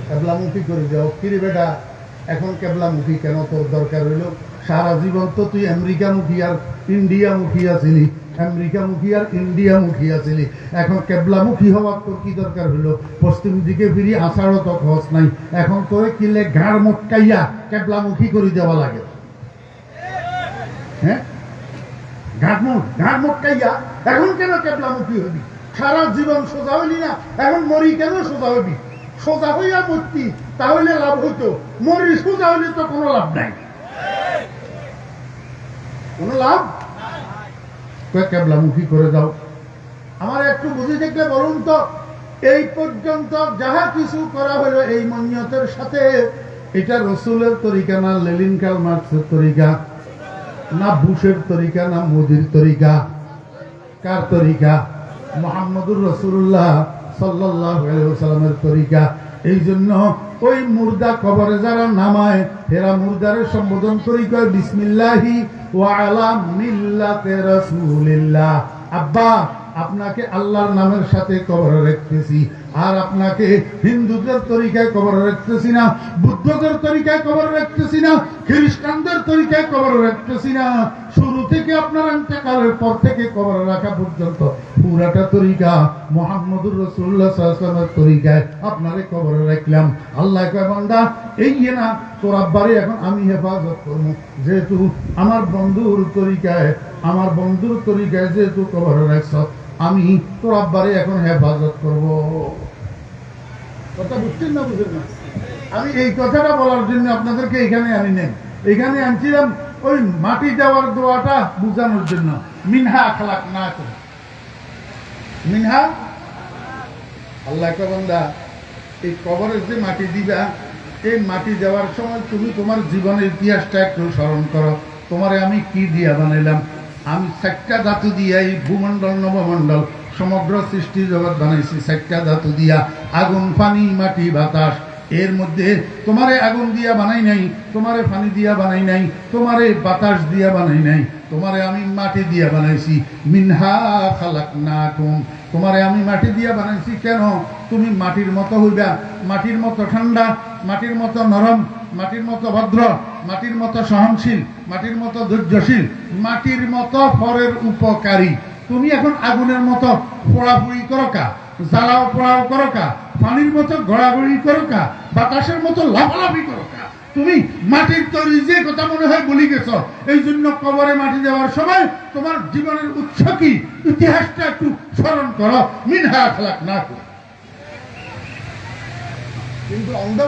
কেবলামুখী করে দিও। কিরে বেটা, এখন কেবলামুখী কেন তোর দরকার হইল? সারা জীবন তো তুই আমেরিকামুখী আর ইন্ডিয়ামুখী আছিলি, আমেরিকামুখী আর ইন্ডিয়ামুখী আছিলি, এখন কেবলামুখী হওয়ার তোর কি দরকার হলো? পশ্চিম দিকে ফিরি আসারও তো খরচ নাই, এখন তোরে কিলে ঘাড় মটকাইয়া কেবলামুখী করে দেওয়া লাগে। হ্যাঁ, ঘাড় মটকাইয়া এখন কেন কেবলামুখী হবি? সারা জীবন সোজা হইলি না, এখন মরি কেন সোজা হবি? সোজা হইয়া মরতি তাহলে লাভ হইতো, মরি সোজা হইলে তো কোনো লাভ নাই, কোনো লাভ। কেবলামুখী করে দাও। আমার একটু বুঝে দেখলে বলুন তো, এই পর্যন্ত যাহা কিছু করা হলো এই মনিয়তের সাথে, এটা রসুলের তরিকা না লেনিন কার্ল মার্কসের তরিকা না বুশের তরিকা না মোদির তরিকা? কার তরিকা? মুহাম্মদুর রাসূলুল্লাহ সাল্লাল্লাহু আলাইহি ওয়াসাল্লামের তরিকা। এই জন্য ওই মুর্দা কবরে যারা নামায়, এরা মুর্দারে সম্বোধন করি কয় বিসমিল্লাহি ওয়া আলা মিল্লাতে রাসূলিল্লাহ। আব্বা, আপনাকে আল্লাহর নামের সাথে কবরে রাখতেছি, আর আপনাকে হিন্দুদের তরিকায় কবরে রাখতেছি না, বুদ্ধদের তরিকায় কবরে রাখতেছি না, খ্রিস্টানদের তরিকায় কবরে রাখতেছি না। শুরু থেকে আপনার ইন্তেকালের পর থেকে কবরে রাখা পর্যন্ত পুরাটা তরিকা মুহাম্মদুর রাসূলুল্লাহ সাল্লাল্লাহু আলাইহি ওয়াসাল্লামের তরিকায় আপনারে কবরে রাখলাম। আল্লাহ কয় বান্দা, এই না তোর আব্বারে এখন আমি হেফাজত করবো, যেহেতু আমার বন্ধুর তরিকায় যেহেতু কবরে রাখছ, আমি তোর আব্বারে এখন হেফাজত করব। কথা বুঝছেন না বুঝেন না? আমি এই কথাটা বলার জন্য আপনাদেরকে এখানে আনি নেই, এখানে আনছিলাম ওই মাটি দেওয়ার দোয়াটা বুঝানোর জন্য। মিনহা খালাকনাকুম, মিনহা। আল্লাহ কে বান্দা, এই কবরের যে মাটি দিবা, এই মাটি দেওয়ার সময় তুমি তোমার জীবনের ইতিহাসটা একটু স্মরণ করো। তোমারে আমি কি দিয়া বানাইলাম? আমি 4টা ধাতু দিয়া এই ভূমণ্ডল নবমণ্ডল সমগ্র সৃষ্টি জগৎ বানাইছি 4টা ধাতু দিয়া, আগুন, পানি, মাটি, বাতাস। এর মধ্যে তোমারে আগুন দিয়া বানাই নাই, তোমারে পানি দিয়া বানাই নাই, তোমারে বাতাস দিয়া বানাই নাই, তোমারে আমি মাটি দিয়া বানাইছি। মিনহা খালাকনাকুম, তোমারে আমি মাটি দিয়া বানাইছি কেন? তুমি মাটির মতো হইবা, মাটির মতো ঠান্ডা, মাটির মতো নরম, মাটির মতো ভদ্র, মাটির মতো সহনশীল, মাটির মতো ধৈর্যশীল, মাটির মতো পরের উপকারী। তুমি এখন আগুনের মতো পোড়াপুড়ি করো কা, জ্বালাও পোড়াও করো কা, পানির মতো গড়াগড়ি করো কা, বাতাসের মতো লাফালাফি করো কা। তুমি মাটির তৈরি যে কথা মনে হয় বলি গেছ। এই জন্য কবরে মাটি দেওয়ার সময় তোমার জীবনের উৎস কি, ইতিহাসটা একটু স্মরণ করো। মিনহা খালাকনাকুম। কিন্তু অন্ধ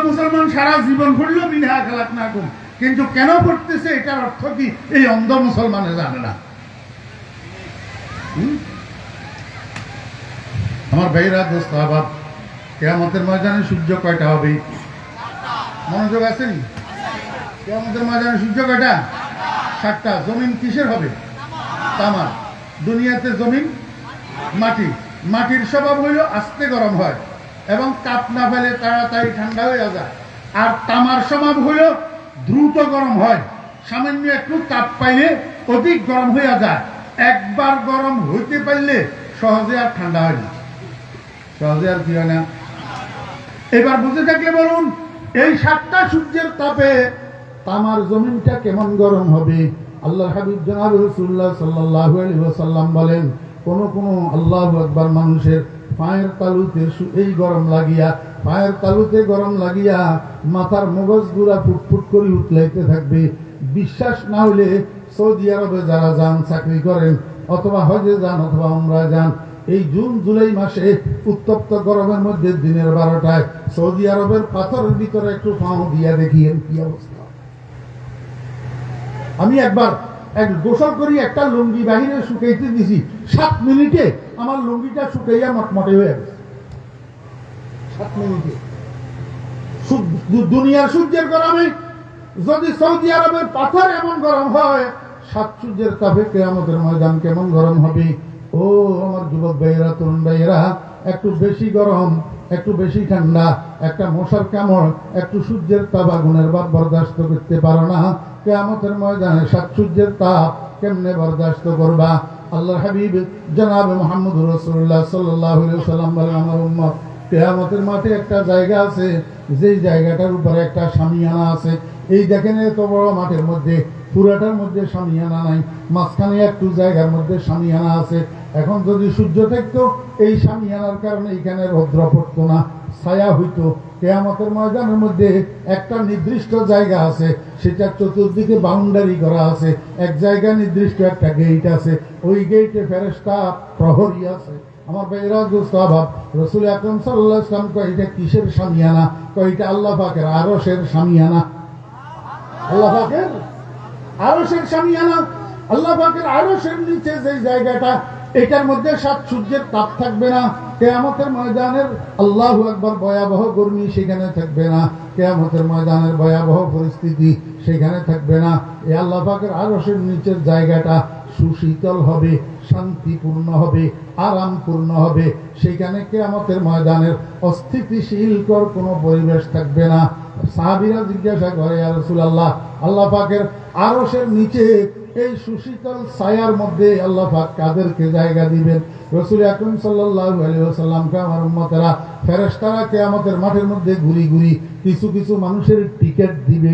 মুসলমান সারা জীবন পড়লো মিনহা খালাকনাকুম, কিন্তু কেন পড়তেছে এটার অর্থ কি এই অন্ধ মুসলমানে জানে না। আমার ভাইরা, দোস্ত আবাব, কিয়ামতের ময়দানে সূর্য কয়টা হবে? মনোযোগ আছেন? কিয়ামতের ময়দানে সূর্য কয়টা? 7টা। জমিন কিসের হবে? তামার। দুনিয়াতে জমিন মাটি, মাটির স্বভাব হইল আস্তে গরম হয় এবং তাপ না ফেলে তাড়াতাড়ি ঠান্ডা হয়ে যায়। আর তামার স্বভাব হইল দ্রুত গরম হয়, সামান্য একটু তাপ পাইলে অধিক গরম হয়ে যায়। একবার গরম হইতে পারলে সহজে আর ঠান্ডা হয় না, সহজে আর কি হয় না। এবার বুঝে থাকলে বলুন, এই 7টা সূর্যের তাপে তামার জমিনটা কেমন গরম হবে? আল্লাহ হাবিব জনাব রাসূলুল্লাহ সাল্লাল্লাহু আলাইহি ওয়াসাল্লাম বলেন, কোন কোন আল্লাহু আকবার মানুষের পায়ের তালুতে এই গরম লাগিয়া, পায়ের তালুতে গরম লাগিয়া মাথার মগজ গুলা ফুটফুট করে উতলাইতে থাকবে। বিশ্বাস না হলে সৌদি আরবে যারা যান, চাকরি করেন, অথবা হজে যান অথবা উমরায় যান, এই জুন জুলাই মাসে উত্তপ্ত গরমের মধ্যে দিনের 12টায় সৌদি আরবের পাথরের ভিতরে একটু পাও দিয়া দেখিয়েন কি অবস্থা। আমি একবার গোসল করি, একটা লুঙ্গি বাহিরে শুকাইতে দিছি, 7 মিনিটে আমার লুঙ্গিটা শুকাইয়া মটমটে হয়ে গেছে। 7 মিনিটে। দুনিয়ার সূর্যের গরমে যদি সৌদি আরবের পাথর এমন গরম হয়, 7 সূর্যের তাপে কিয়ামতের ময়দান কেমন গরম হবে? ও আমার যুবক ভাইয়েরা, তরুণ ভাইয়েরা, একটু বেশি গরম, একটু বেশি ঠান্ডা, একটা মশার কামড়, একটু সূর্যের তাপ, আগুনের ভাব বরদাস্ত করতে পারো না, কিয়ামতের ময়দানে 7 সূর্যের তাপ কেমনে বরদাস্ত করবা? আল্লাহ হাবিব জনাব মুহাম্মদুর রাসূলুল্লাহ সাল্লাল্লাহু আলাইহি ওয়াসাল্লাম বলেন, আমার উম্মত, কিয়ামতের মাঠে একটা জায়গা আছে, যেই জায়গাটার উপরে একটা শামিয়ানা আছে। এই দেখেন এত বড় মাঠের মধ্যে পুরাটার মধ্যে শামিয়ানা নাই, মাঝখানে একটু জায়গার মধ্যে শামিয়ানা আছে। এখন যদি সূর্য থাকতো এই শামিয়ানার কারণে এখানে রৌদ্র পড়তো না, ছায়া হইতো। কিয়ামতের ময়দানের মধ্যে একটা নির্দিষ্ট জায়গা আছে, সেটা চতুর্দিকে বাউন্ডারি করা আছে। এক জায়গা নির্দিষ্ট একটা গেট আছে, ওই গেটে ফেরেশতা প্রহরী আছে। আমার ভাইরা দোস্তাভাব, রসুল আকরাম সাল্লাল্লাহু আলাইহি ওয়াসাল্লাম কয় এটা কিসের শামিয়ানা? কয় এটা আল্লাহ পাকের আরশের শামিয়ানা। আল্লাহ পাকের আরশের শামিয়ানা। আল্লাহ পাকের আরশের নিচে যে জায়গাটা, এটার মধ্যে সাত সূর্যের তাপ থাকবে না। কিয়ামতের ময়দানের আল্লাহু আকবার ভয়াবহ গরমি সেখানে থাকবে না। কিয়ামতের ময়দানের ভয়াবহ পরিস্থিতি সেখানে থাকবে না। এই আল্লাহ পাকের আরশের নিচের জায়গাটা সুশীতল হবে, শান্তিপূর্ণ হবে, আরামপূর্ণ হবে। সেখানে কিয়ামতের ময়দানের অস্থিতিশীলকর কোনো পরিবেশ থাকবে না। সাহাবীরা জিজ্ঞাসা করে, ইয়া রাসূলুল্লাহ, আল্লাহ পাকের আরশের নিচে এই সুশীতল ছায়ার মধ্যে আল্লাহ পাক কাদেরকে জায়গা দিবেন? রাসূল আকরাম সাল্লাল্লাহু আলাইহি ওয়াসাল্লামকে আমার উম্মতেরা, ফেরেশতারা কিয়ামতের মাঠের মধ্যে ঘুরি ঘুরি কিছু কিছু মানুষের টিকেট দিবে।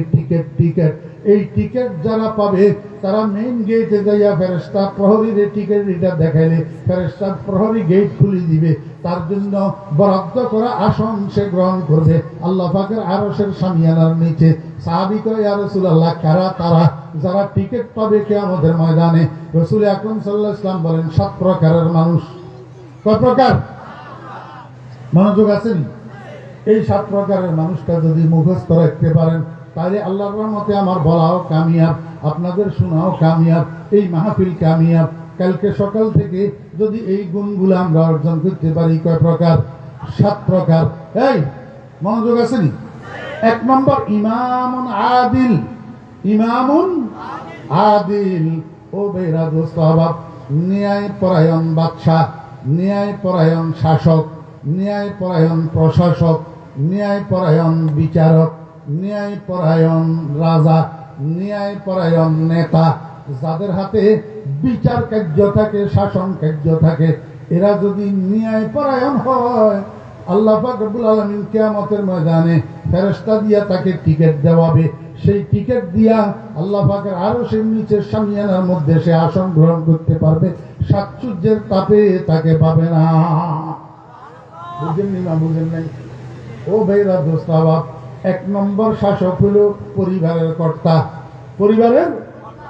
টিকেট এই টিকেট যারা পাবে তারা মেইন গেটে যাইয়া ফেরেশতা প্রহরীর টিকেট এটা দেখাইলে ফেরেশতা প্রহরী গেট খুলে দিবে। তার জন্য বরাদ্দ করা আসন সে গ্রহণ করবে আল্লাহ পাকের আরশের শামিয়ানার নিচে। সাহাবী কয়, ইয়া রাসূলুল্লাহ, কারা তারা যারা টিকেট পাবে কিয়ামতের ময়দানে? রাসূল আকরাম সাল্লাল্লাহু আলাইহি ওয়াসাল্লাম বলেন, 7 প্রকারের মানুষ। কয় প্রকার? মনোযোগ আছেন? এই 7 প্রকারের মানুষটা যদি মুখস্থ রাখতে পারেন তাহলে আল্লাহর রহমতে আমার বলাও কামিয়াব, আপনাদের শোনাও কামিয়াব, এই মাহফিল কামিয়াব। কালকে সকাল থেকে যদি এই গুণগুলো আমরা অর্জন করতে পারি। কয় প্রকার? 7 প্রকার। এই মনোযোগ আছেন? 1 নম্বর, ইমামুন আদিল। ইমামুন আদিল। ও বেরা দোস্ত আবাব, ন্যায় পরায়ণ বাদশাহ, ন্যায় পরায়ণ শাসক, ন্যায় পরায়ণ প্রশাসক, ন্যায় পরায়ণ বিচারক, ন্যায় পরায়ণ রাজা, ন্যায় পরায়ণ নেতা, যাদের হাতে বিচার কার্য থাকে, শাসন কার্য থাকে, এরা যদি ন্যায় পরায়ণ হয়, আল্লাহ পাক রব্বুল আলামিন কিয়ামতের ময়দানে ফেরেশতা দিয়া তাকে টিকেট দেওয়াবে। সেই টিকেট দিয়া আল্লাহ পাকের আরশের নিচে শামিয়ানার মধ্যে সে আসন গ্রহণ করতে পারবে। 7 সূর্যের তাপে তাকে পাবে না। বুঝেননি না? বুঝেন নাই? ও ভাইরা দোস্ত আবাব, 1 নম্বর শাসক হলো পরিবারের কর্তা। পরিবারের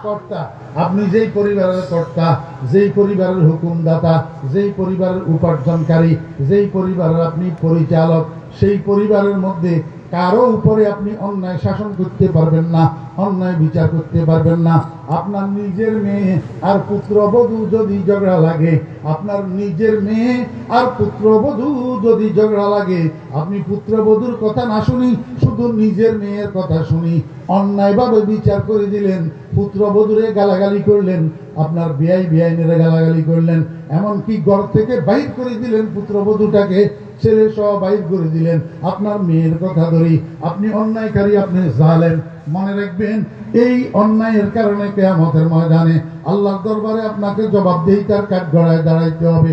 কর্তা। আপনি যেই পরিবারের কর্তা, যেই পরিবারের হুকুমদাতা, যেই পরিবারের উপার্জনকারী, যেই পরিবারের আপনি পরিচালক, সেই পরিবারের মধ্যে কারো উপরে আপনি অন্যায় শাসন করতে পারবেন না, অন্যায় বিচার করতে পারবেন না। আপনার নিজের মেয়ে আর পুত্রবধূ যদি ঝগড়া লাগে, আপনার নিজের মেয়ে আর পুত্রবধূ যদি ঝগড়া লাগে, আপনি পুত্রবধূর কথা না শুনি শুধু নিজের মেয়ের কথা শুনি অন্যায়ভাবে বিচার করে দিলেন, পুত্রবধূরে গালাগালি করলেন, আপনার বেআইনেরা গালাগালি করলেন, এমনকি ঘর থেকে বাইর করে দিলেন পুত্রবধূটাকে, ছেলে সহ বাইর করে দিলেন, আপনার মেয়ের কথা ধরি, আপনি অন্যায়কারী, আপনি জালেম। মনে রাখবেন, এই অন্যায়ের কারণে কিয়ামতের ময়দানে আল্লাহর দরবারে আপনাকে জবাবদিহিতার কাঠগড়ায় দাঁড়াইতে হবে।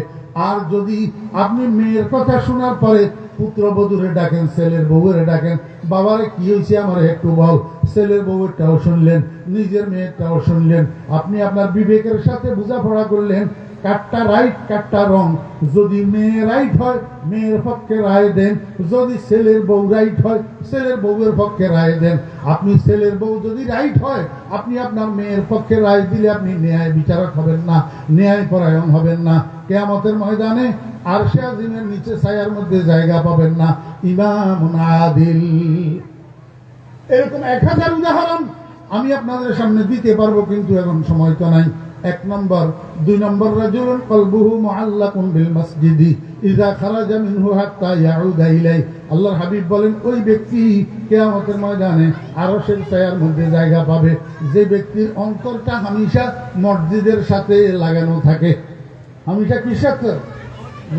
আর যদি আপনি মেয়ের কথা শোনার পরে পুত্রবধূরে ডাকেন, ছেলের বউরে ডাকেন, বাবারে কি হয়েছে আমার একটু বল, ছেলের বউয়েরটাও শুনলেন, নিজের মেয়েরটাও শুনলেন, আপনি আপনার বিবেকের সাথে বোঝাপড়া করলেন কাটটা রাইট কাটটা রং। যদি মেয়ে রাইট হয় মেয়ের পক্ষে রায় দেন, যদি ছেলের বউ রাইট হয় ছেলের বউয়ের পক্ষে রায় দেন। আপনি ছেলের বউ যদি রাইট হয় আপনি আপনার মেয়ের পক্ষে রায় দিলে আপনি ন্যায় বিচারক হবেন না, ন্যায় পরায়ণ হবেন না। কিয়ামতের ময়দানে আরশে আজিমের নিচে ছায়ার মধ্যে জায়গা পাবেন না। ইমামুন আদিল। এরকম 1000 উদাহরণ আমি আপনাদের সামনে দিতে পারবো, কিন্তু এখন সময় তো নাই। 1 নম্বর। 2 নম্বর, রাজুলুন কলবুহু মুআল্লাকুন বিল মসজিদি ইযা খারাজা মিনহু হাত্তা ইয়াউদা ইলাইহি। আল্লাহর হাবিব বলেন, ওই ব্যক্তি কিয়ামতের ময়দানে আরশের ছায়ার মধ্যে জায়গা পাবে যে ব্যক্তির অন্তরটা হামেশা মসজিদের সাথে লাগানো থাকে। হামেশা কি সাথে?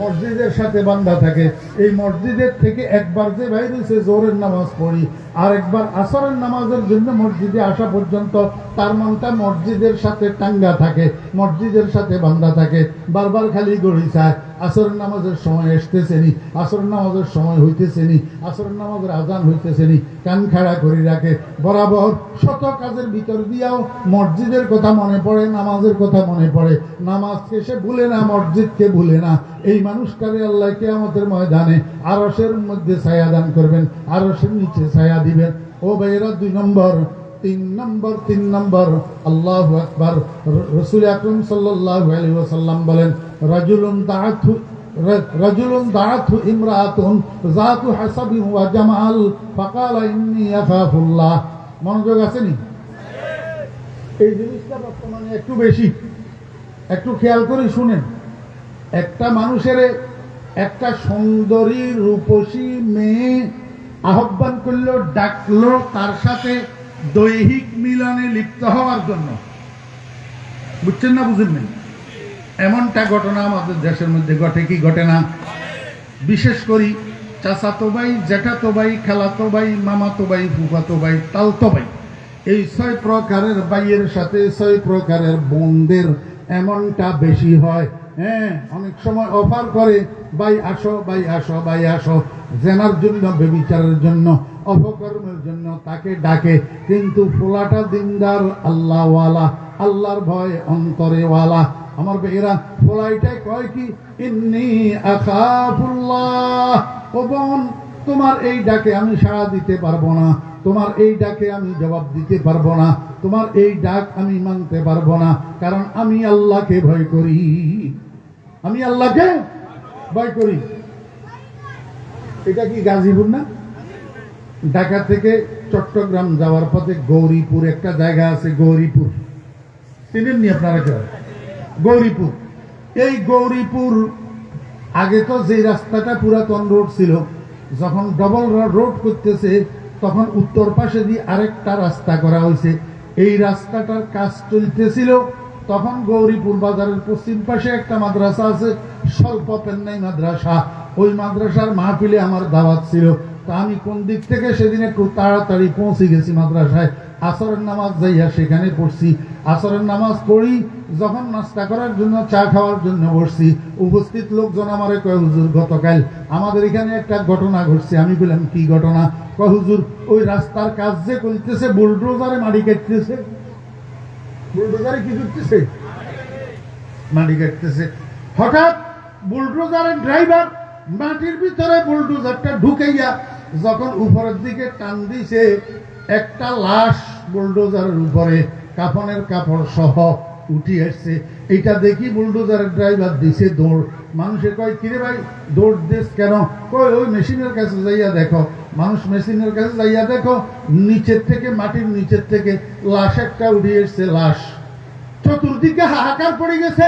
মসজিদের সাথে বান্ধা থাকে। এই মসজিদের থেকে একবার যে বাইরে সে জোহরের নামাজ পড়ি, আর একবার আসরের নামাজের জন্য মসজিদে আসা পর্যন্ত তার মনটা মসজিদের সাথে টাঙ্গা থাকে, মসজিদের সাথে বান্ধা থাকে, বারবার খালি গড়ি চায়। আসরের নামাজের সময় আসতেছে নি, আসরের নামাজের সময় হইতেছে নি, আসরের নামাজের আজান হইতেছে নি, কান খাড়া করে রাখে। বরাবর শত কাজের ভিতর দিয়াও মসজিদের কথা মনে পড়ে, নামাজের কথা মনে পড়ে। নামাজকে সে ভুলে না, মসজিদকে ভুলে না। এই মানুষটারে আল্লাহ কিয়ামতের ময়দানে আরশের মধ্যে ছায়া দান করবেন, আরশের নিচে ছায়া দিবেন। ও ভাইয়েরা, 2 নম্বর, 3 নম্বর, আল্লাহু আকবার। রাসূল আকরাম সাল্লাল্লাহু আলাইহি ওয়াসাল্লাম বলেন, রাজুলুন দাআতহু ইমরাআতুন যাতু হাসাবিন ওয়া জামাল ফাকালা ইন্নী আখাফুল্লাহ। মনোযোগ আছে নি? এই জিনিসটা বর্তমানে একটু বেশি, একটু খেয়াল করে শুনেন। একটা মানুষের একটা সুন্দরী রূপসী মেয়ে আহ্বান করলো, ডাকলো তার সাথে দৈহিক মিলনে লিপ্ত হওয়ার জন্য। বুঝছেন না বুঝেন নাই? এমনটা ঘটনা আমাদের দেশের মধ্যে ঘটে কি ঘটে না? বিশেষ করি চাচাতো ভাই, জ্যাঠাতো ভাই, খালাতো ভাই, মামাতো ভাই, ফুফাতো ভাই, তালতো ভাই, এই 6 প্রকারের ভাইয়ের সাথে 6 প্রকারের বোনদের এমনটা বেশি হয়। হ্যাঁ, অনেক সময় অফার করে, ভাই আসো, ভাই আসো, ভাই আসো, জেনার জন্য, বেবিচারের জন্য, অপকর্মের জন্য তাকে ডাকে। কিন্তু ফোলাটা দিনদার, আল্লাহওয়ালা, আল্লাহর ভয় অন্তরেওয়ালা। আমার বেয়েরা ফোলাইটাই কয় কি, ইন্নী আখাফুল্লাহ। ও বোন, তোমার এই ডাকে আমি সাড়া দিতে পারবো না, তোমার এই ডাকে আমি জবাব দিতে পারবো না, তোমার এই ডাক আমি মানতে পারবো না, কারণ আমি আল্লাহকে ভয় করি, আমি আল্লাহকে ভয় করি। এটা কি গাজীপুর না? ঢাকা থেকে চট্টগ্রাম যাওয়ার পথে গৌরীপুর একটা জায়গা আছে, গৌরীপুর চিনেননি আপনারা কেউ? গৌরীপুর, এই গৌরীপুর আগে তো যে রাস্তাটা পুরাতন রোড ছিল, যখন ডবল রোড করতেছে তখন উত্তর পাশে দিয়ে আরেকটা রাস্তা করা হয়েছে। এই রাস্তাটার কাজ চলতেছিল তখন গৌরীপুর বাজারের পশ্চিম পাশে একটা মাদ্রাসা আছে, স্বল্প পেন্নাই মাদ্রাসা। ওই মাদ্রাসার মাহফিলে আমার দাওয়াত ছিল। তা আমি কোন দিক থেকে সেদিন একটু তাড়াতাড়ি পৌঁছে গেছি মাদ্রাসায়। আসরের নামাজ যাইয়া সেখানে পড়ছি। আসরের নামাজ পড়ি, যখন নাস্তা করার জন্য, চা খাওয়ার জন্য বসছি, উপস্থিত লোকজন আমারে কয়, হুজুর গতকাল আমাদের এখানে একটা ঘটনা ঘটছে। আমি বললাম কি ঘটনা? কয় হুজুর, ওই রাস্তার কাজ যে করতেছে, বুলডোজারে মাটি কাটতেছে। বুলডোজারে কি করতেছে? মাটি কাটতেছে। হঠাৎ বুলডোজারের ড্রাইভার মাটির ভিতরে বুলডোজারটা ঢুকাইয়া যখন উপরের দিকে টান দিছে, একটা লাশ বুলডোজারের উপরে কাফনের কাপড় সহ উঠি আসছে। এটা দেখি বুলডোজারের ড্রাইভার দিছে দৌড়। মানুষে কয়, কিরে ভাই দৌড় দিস কেন? কয়, ওই মেশিনের কাছে যাইয়া দেখো। মানুষ মেশিনের কাছে যাইয়া দেখো, নিচের থেকে, মাটির নিচের থেকে লাশ একটা উঠে এসছে। লাশ, চতুর্দিকে হাহাকার পড়ে গেছে,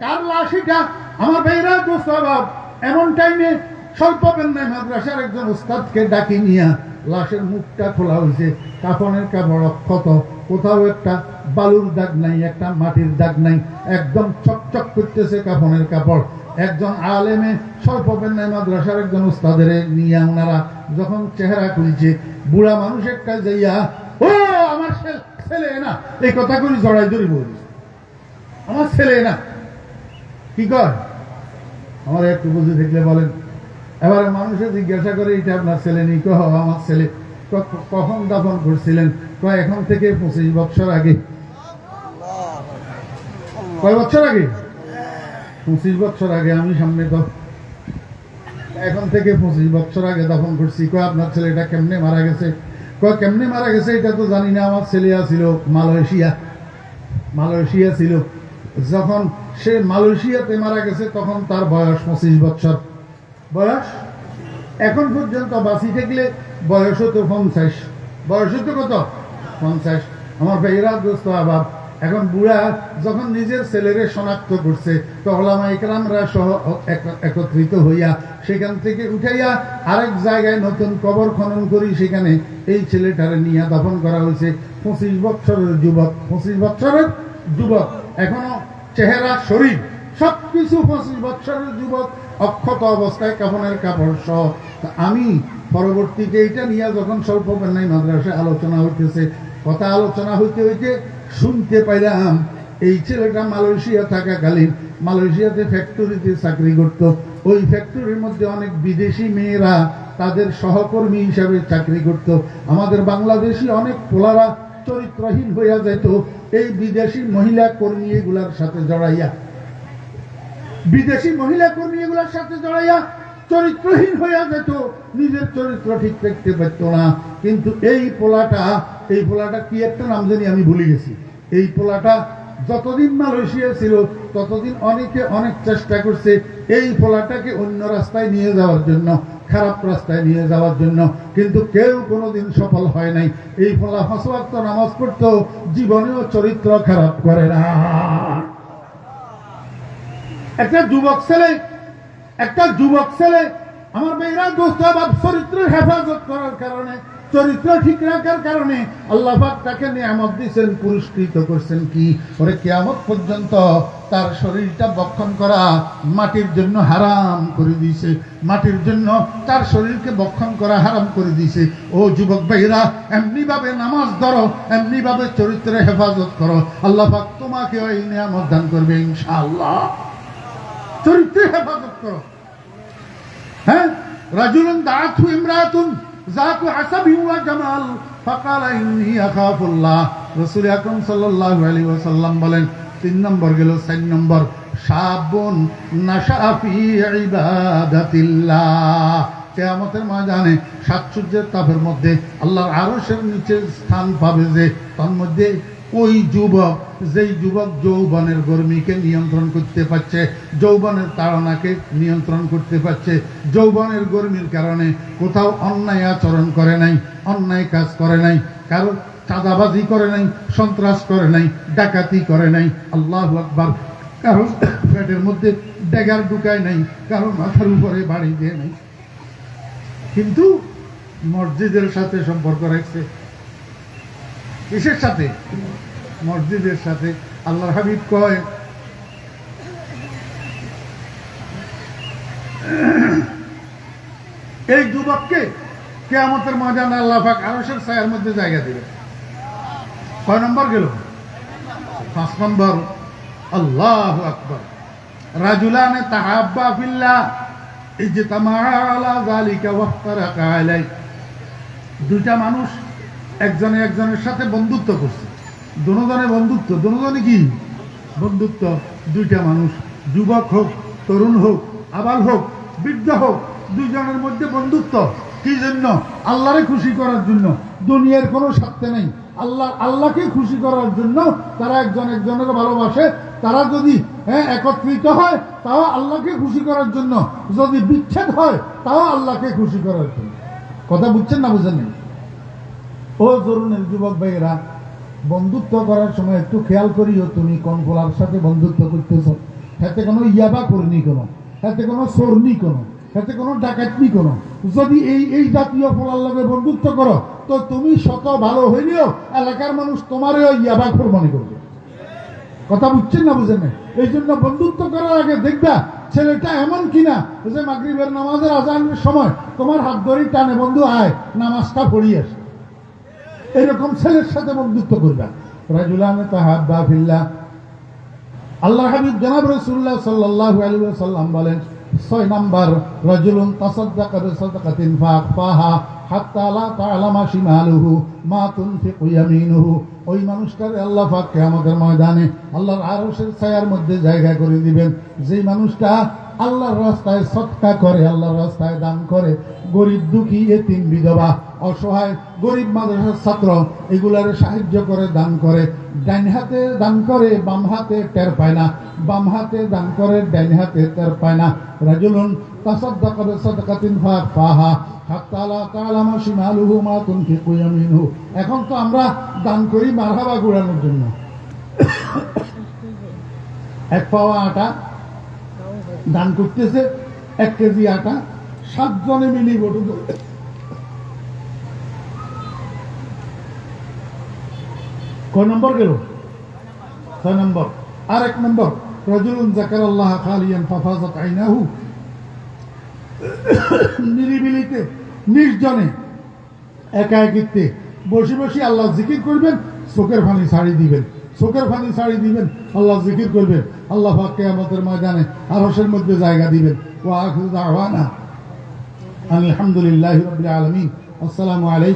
কার লাশ এটা? আমার ভাইরা দোস্ত বাব, এমন টাইমে স্বল্প পেন্নাই মাদ্রাসার একজন উস্তাদকে ডাকি নিয়া লাশের মুখটা খোলা হয়েছে। কাফনের কাপড় অক্ষত, কোথাও একটা বালুর দাগ নাই, একটা মাটির দাগ নাই, একদম চকচক করতেছে কাফনের কাপড়। একজন আলেমে স্বল্প পেন্নাই মাদ্রাসার একজন উস্তাদের নিয়ে ওনারা যখন চেহারা খুলছে, বুড়া মানুষ একটা যাইয়া, ও আমার ছেলে না, এই কথা করি জড়াই ধরি বলি, আমার ছেলে না। কি কর? আমার একটু বুঝে দেখলে বলেন। এবারে মানুষে জিজ্ঞাসা করে, এটা আপনার ছেলে নেই? কহ আমার ছেলে। কখন দাফন করছিলেন? কয় এখন থেকে 25 বছর আগে। কয় বছর আগে? 25 বছর আগে। আমি সামনে তো এখন থেকে 25 বছর আগে দাফন করছি। কয় আপনার ছেলেটা কেমনে মারা গেছে? কয় কেমনে মারা গেছে এটা তো জানি না, আমার ছেলে ছিল মালয়েশিয়া ছিল। যখন সে মালয়েশিয়াতে মারা গেছে তখন তার বয়স 25 বছর বয়স। এখন পর্যন্ত বাঁচি থাকলে বয়স হতো 50। বয়স হতো কত? 50। আমার ভাইয়েরা দোস্ত আবাব, এখন বুড়া যখন নিজের ছেলেরে শনাক্ত করছে, তো ওলামা ইকরামরা সহ একত্রিত হইয়া সেখান থেকে উঠাইয়া আরেক জায়গায় নতুন কবর খনন করি, সেখানে এই ছেলেটারে নিয়ে দাফন করা হয়েছে। 25 বছরের যুবক, 25 বছরের যুবক, এখনো চেহারা, শরীর সবকিছু 25 বছরের যুবক, অক্ষত অবস্থায় কাফনের কাপড় সহ। আমি পরবর্তীতে এইটা নিয়ে যখন স্বল্প পেন্নাই মাদ্রাসায় আলোচনা হইতেছে, কথা আলোচনা হইতে হইতে শুনতে পাইলাম এই ছেলেটা মালয়েশিয়া থাকাকালীন মালয়েশিয়াতে ফ্যাক্টরিতে চাকরি করত। ওই ফ্যাক্টরির মধ্যে অনেক বিদেশি মেয়েরা তাদের সহকর্মী হিসাবে চাকরি করত। আমাদের বাংলাদেশি অনেক পোলারা চরিত্রহীন হইয়া যেত এই বিদেশি মহিলা কর্মী এগুলার সাথে জড়াইয়া, বিদেশি মহিলা কর্মী এগুলার সাথে জড়াইয়া চরিত্রহীন হইয়া যেত, নিজের চরিত্র ঠিক রাখতে পারত না। কিন্তু এই পোলাটা কি একটা নাম জানি আমি ভুলে গেছি। এই পোলাটা যতদিন মালয়েশিয়া ছিল ততদিন অনেকে অনেক চেষ্টা করছে এই পোলাটাকে অন্য রাস্তায় নিয়ে যাওয়ার জন্য, খারাপ রাস্তায় নিয়ে যাওয়ার জন্য, কিন্তু কেউ কোনোদিন সফল হয় নাই। এই পোলা 5 ওয়াক্ত নামাজ পড়তো, জীবনেও চরিত্র খারাপ করে না। একটা যুবক ছেলে আমার মেয়েরা দোস্ত বাপ চরিত্রের হেফাজত করার কারণে, চরিত্র ঠিক রাখার কারণে আল্লাহ পাক তাকে নিয়ামত দিয়েছেন, পুরস্কৃত করছেন। কি ওরে কিয়ামত পর্যন্ত তার শরীরটা বক্ষণ করা মাটির জন্য হারাম করে দিয়েছে, মাটির জন্য তার শরীরকে বক্ষণ করা হারাম করে দিয়েছে। ও যুবক ভাইরা, এমনি ভাবে নামাজ ধরো, এমনি ভাবে চরিত্রের হেফাজত করো, আল্লাহ পাক তোমাকে ওই নিয়ামত দান করবে ইনশাআল্লাহ। চরিত্রের হেফাজত করো। হ্যাঁ, রাজুলুন দাআতহু ইমরাতুন যাতু হাসাবিন ওয়া জামাল ফাকালা ইন্নী আখাফুল্লাহ। রাসূল আকরাম সাল্লাল্লাহু আলাইহি ওয়াসাল্লাম বলেন 3 নম্বর গেল। 4 নম্বর, শাবুন নাশা ফি ইবাদাতিল্লাহ। কিয়ামতের ময়দানে 7 সূর্যের তাপের মধ্যে আল্লাহর আরশের নিচে স্থান পাবে যে, তার মধ্যে ওই যুবক, যেই যুবক যৌবনের গরমিকে নিয়ন্ত্রণ করতে পারছে, যৌবনের তাড়নাকে নিয়ন্ত্রণ করতে পারছে, যৌবনের গরমির কারণে কোথাও অন্যায় আচরণ করে নাই, অন্যায় কাজ করে নাই, কারো চাঁদাবাজি করে নাই, সন্ত্রাস করে নাই, ডাকাতি করে নাই, আল্লাহু আকবার, কারো পেটের মধ্যে ড্যাগার ঢুকায় নাই, কারো মাথার উপরে বাড়ি দিয়ে নাই, কিন্তু মসজিদের সাথে সম্পর্ক রাখছে। কিসের সাথে? মসজিদের সাথে। আল্লাহর হাবিব কয়, এই যুবককে কিয়ামতের ময়দানে আল্লাহ পাক আরশের ছায়ার মধ্যে জায়গা দিবে। 6 নম্বর গেল। 5 নম্বর, আল্লাহু আকবার, রাজুলানে তাহাব্বা ফিল্লাহ ইজতামা আলা যালিকা ওয়াফতারাকা আলাই। দুইটা মানুষ একজনে একজনের সাথে বন্ধুত্ব করছে, দুজনে বন্ধুত্ব, দুজনে কি বন্ধুত্ব। দুইটা মানুষ, যুবক হোক, তরুণ হোক, আবাল হোক, বৃদ্ধ হোক, দুইজনের মধ্যে বন্ধুত্ব। কি জন্য? আল্লাহরে খুশি করার জন্য, দুনিয়ার কোনো স্বার্থে নেই, আল্লাহকে খুশি করার জন্য তারা একজন একজনের ভালোবাসে। তারা যদি একত্রিত হয় তাও আল্লাহকে খুশি করার জন্য, যদি বিচ্ছেদ হয় তাও আল্লাহকে খুশি করার জন্য। কথা বুঝছেন না বুঝেন? ও তরুণের যুবক ভাইয়েরা, বন্ধুত্ব করার সময় একটু খেয়াল করিও তুমি কোন ফলার সাথে বন্ধুত্ব করতেছ। হাতে কোনো ইয়াবা করনি, কোনো হাতে কোনো চোরনি, কোনো হাতে কোনো ডাকাতনি, কোনো যদি এই জাতীয় ফলার লগে বন্ধুত্ব করো তো তুমি শত ভালো হইলেও এলাকার মানুষ তোমারও ইয়াবা খোর মনে করবে। কথা বুঝছেন না বুঝেন? এই জন্য বন্ধুত্ব করার আগে দেখবা ছেলেটা এমন কিনা যে মাগরিবের নামাজের আজানের সময় তোমার হাত ধরে টানে, বন্ধু আয় নামাজটা পড়ি আসে। এরকম ছেলের সাথে বন্ধুত্ব করবা। রাজুলানে তাহাব্বা ফিল্লাহ। আল্লাহ হাবিব জনাব রাসূলুল্লাহ সাল্লাল্লাহু আলাইহি ওয়াসাল্লাম বলেন 6 নাম্বার, রাজুলুন তাসাদদাকা বিসাদকাতিন ফাআখফাহা হাত্তা লা তা'লামা শিমালুহু মা তুনফিকু ইয়ামিনুহু। ওই মানুষটাকে আল্লাহ পাক কিয়ামতের ময়দানে আল্লাহর আরশের ছায়ার মধ্যে জায়গা করে দিবেন। যেই মানুষটা আল্লাহর রাস্তায় সদকা করে, আল্লাহর রাস্তায় দান করে, গরিব দুঃখী এতিম বিধবা অসহায় গরিব মাদ্রাসার ছাত্র এগুলার সাহায্য করে, দান করে, ডান হাতে দান করে বাম হাতে টের পায় না, বাম হাতে দান করে ডান হাতে টের পায় না। রাজুলুন তাসাদদাকা বিসাদকাতিন ফাআখফাহা হাত্তা লা তা'লামা শিমালুহু মা তুনফিকু ইয়ামিনুহু। এখন তো আমরা দান করি মারহাবা ঘোরানোর জন্য। 1 পাওয়া আটা দান করতেছে, 1 কেজি আটা 7 জনে মিলি বটু। কয় নম্বর গেল? 6 নম্বর। আর 1 নম্বর, রাজুলুন যাকারাল্লাহ খালিয়ান ফাফাযাত আইনাহু। নিরিবিলিতে নির্জনে একা একিত্বে বসে বসে আল্লাহ জিকির করবেন, চোখের পানি ছাড়ি দিবেন, চোখের পানি ছাড়ি দিবেন, আল্লাহ জিকির করবেন, আল্লাহ পাক কিয়ামতের ময়দানে আরশের মধ্যে জায়গা দিবেন। ওয়া আখিরু দাওয়ানা আলহামদুলিল্লাহি রাব্বিল আলামিন। আসসালামু আলাইকুম।